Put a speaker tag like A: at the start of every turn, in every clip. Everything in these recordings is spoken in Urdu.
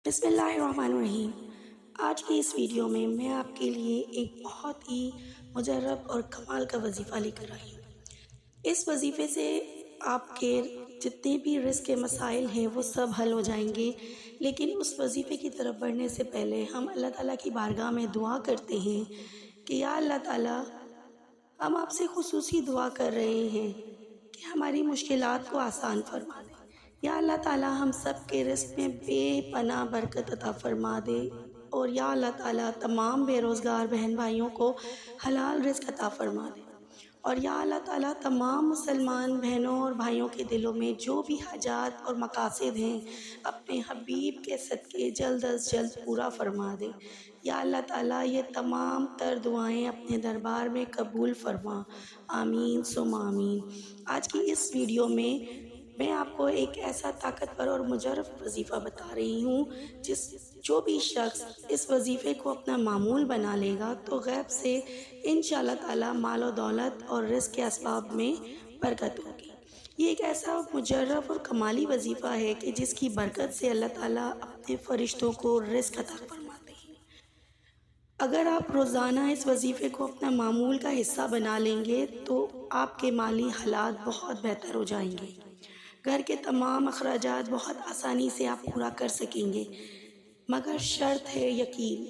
A: بسم اللہ الرحمن الرحیم۔ آج کی اس ویڈیو میں آپ کے لیے ایک بہت ہی مجرب اور کمال کا وظیفہ لے کر آئی ہوں۔ اس وظیفے سے آپ کے جتنے بھی رزق کے مسائل ہیں وہ سب حل ہو جائیں گے، لیکن اس وظیفے کی طرف بڑھنے سے پہلے ہم اللہ تعالیٰ کی بارگاہ میں دعا کرتے ہیں کہ یا اللہ تعالیٰ، ہم آپ سے خصوصی دعا کر رہے ہیں کہ ہماری مشکلات کو آسان فرما دے۔ یا اللہ تعالیٰ، ہم سب کے رزق میں بے پناہ برکت عطا فرما دے، اور یا اللہ تعالیٰ تمام بے روزگار بہن بھائیوں کو حلال رزق عطا فرما دے، اور یا اللہ تعالیٰ تمام مسلمان بہنوں اور بھائیوں کے دلوں میں جو بھی حاجات اور مقاصد ہیں اپنے حبیب کے صدقے جلد از جلد پورا فرما دے۔ یا اللہ تعالیٰ یہ تمام تر دعائیں اپنے دربار میں قبول فرما، آمین ثم آمین۔ آج کی اس ویڈیو میں آپ کو ایک ایسا طاقتور اور مجرب وظیفہ بتا رہی ہوں جو بھی شخص اس وظیفے کو اپنا معمول بنا لے گا تو غیب سے انشاءاللہ تعالی مال و دولت اور رزق کے اسباب میں برکت ہوگی۔ یہ ایک ایسا مجرب اور کمالی وظیفہ ہے کہ جس کی برکت سے اللہ تعالیٰ اپنے فرشتوں کو رزق عطا فرماتے ہیں۔ اگر آپ روزانہ اس وظیفے کو اپنا معمول کا حصہ بنا لیں گے تو آپ کے مالی حالات بہت بہتر ہو جائیں گے۔ گھر کے تمام اخراجات بہت آسانی سے آپ پورا کر سکیں گے، مگر شرط ہے یقین۔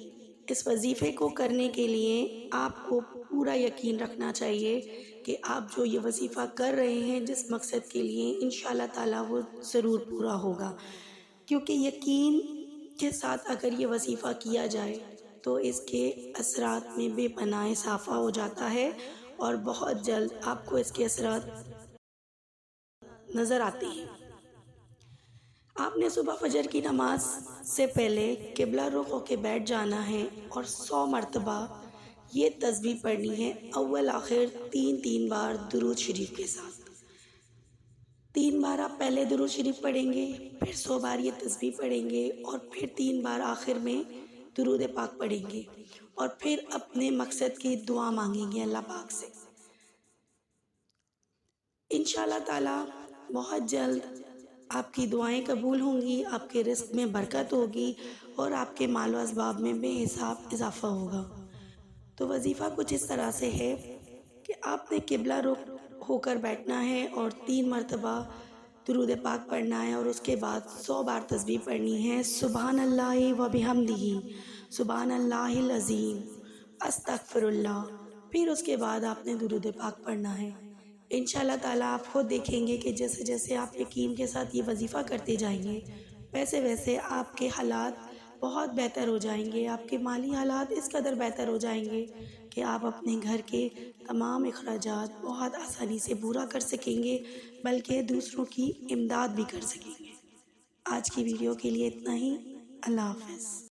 A: اس وظیفے کو کرنے کے لیے آپ کو پورا یقین رکھنا چاہیے کہ آپ جو یہ وظیفہ کر رہے ہیں جس مقصد کے لیے، انشاءاللہ تعالیٰ وہ ضرور پورا ہوگا، کیونکہ یقین کے ساتھ اگر یہ وظیفہ کیا جائے تو اس کے اثرات میں بے پناہ اضافہ ہو جاتا ہے، اور بہت جلد آپ کو اس کے اثرات نظر آتے ہیں۔ آپ نے صبح فجر کی نماز سے پہلے قبلہ رخ ہو کے بیٹھ جانا ہے اور 100 مرتبہ یہ تسبیح پڑھنی ہے، اول آخر 3 بار درود شریف کے ساتھ۔ 3 بار آپ پہلے درود شریف پڑھیں گے، پھر 100 بار یہ تسبیح پڑھیں گے، اور پھر 3 بار آخر میں درود پاک پڑھیں گے، اور پھر اپنے مقصد کی دعا مانگیں گے اللہ پاک سے۔ انشاءاللہ تعالیٰ بہت جلد آپ کی دعائیں قبول ہوں گی، آپ کے رزق میں برکت ہوگی، اور آپ کے مال و اسباب میں بے حساب اضافہ ہوگا۔ تو وظیفہ کچھ اس طرح سے ہے کہ آپ نے قبلہ رخ ہو کر بیٹھنا ہے اور 3 مرتبہ درود پاک پڑھنا ہے، اور اس کے بعد 100 بار تسبیح پڑھنی ہے، سبحان اللہ و بحمدہ، سبحان اللہ العظیم، استغفر اللہ۔ پھر اس کے بعد آپ نے درود پاک پڑھنا ہے۔ انشاءاللہ تعالیٰ آپ خود دیکھیں گے کہ جیسے جیسے آپ یقین کے ساتھ یہ وظیفہ کرتے جائیں گے، ویسے ویسے آپ کے حالات بہت بہتر ہو جائیں گے، آپ کے مالی حالات اس قدر بہتر ہو جائیں گے کہ آپ اپنے گھر کے تمام اخراجات بہت آسانی سے پورا کر سکیں گے، بلکہ دوسروں کی امداد بھی کر سکیں گے۔ آج کی ویڈیو کے لیے اتنا ہی۔ اللہ حافظ۔